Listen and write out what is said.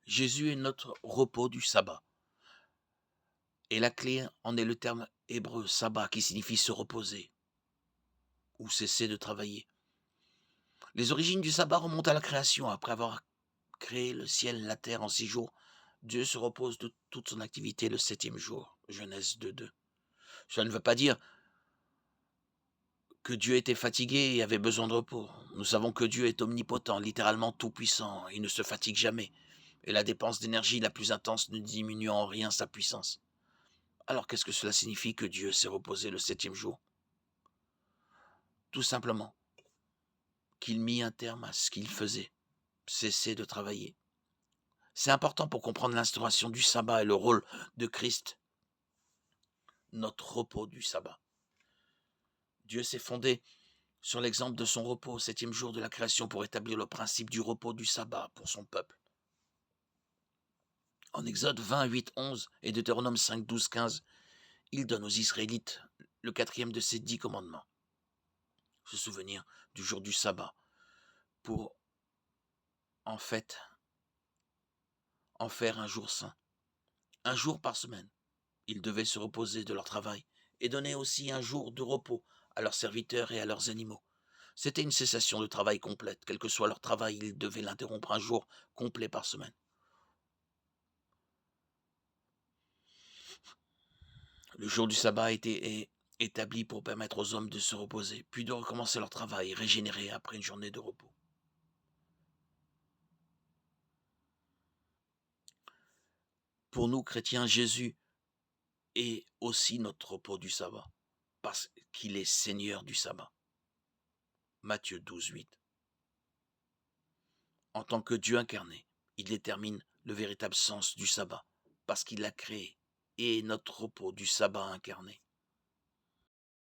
Jésus est notre repos du sabbat. Et la clé en est le terme hébreu sabbat qui signifie se reposer ou cesser de travailler. Les origines du sabbat remontent à la création. Après avoir créé le ciel et la terre en 6 jours, Dieu se repose de toute son activité le septième jour. Genèse 2:2. Cela ne veut pas dire que Dieu était fatigué et avait besoin de repos. Nous savons que Dieu est omnipotent, littéralement tout-puissant. Il ne se fatigue jamais. Et la dépense d'énergie la plus intense ne diminue en rien sa puissance. Alors qu'est-ce que cela signifie que Dieu s'est reposé le septième jour? Tout simplement qu'il mit un terme à ce qu'il faisait, cesser de travailler. C'est important pour comprendre l'instauration du sabbat et le rôle de Christ, notre repos du sabbat. Dieu s'est fondé sur l'exemple de son repos au septième jour de la création pour établir le principe du repos du sabbat pour son peuple. En Exode 20, 8, 11 et Deutéronome 5, 12, 15, il donne aux Israélites le quatrième de ses 10 commandements. Se souvenir du jour du sabbat pour en fait en faire un jour saint. Un jour par semaine. Ils devaient se reposer de leur travail et donner aussi un jour de repos à leurs serviteurs et à leurs animaux. C'était une cessation de travail complète. Quel que soit leur travail, ils devaient l'interrompre un jour complet par semaine. Le jour du sabbat a été établi pour permettre aux hommes de se reposer, puis de recommencer leur travail régénéré après une journée de repos. Pour nous, chrétiens, Jésus est aussi notre repos du sabbat, parce qu'il est Seigneur du sabbat. Matthieu 12, 8. En tant que Dieu incarné, il détermine le véritable sens du sabbat, parce qu'il l'a créé, et est notre repos du sabbat incarné.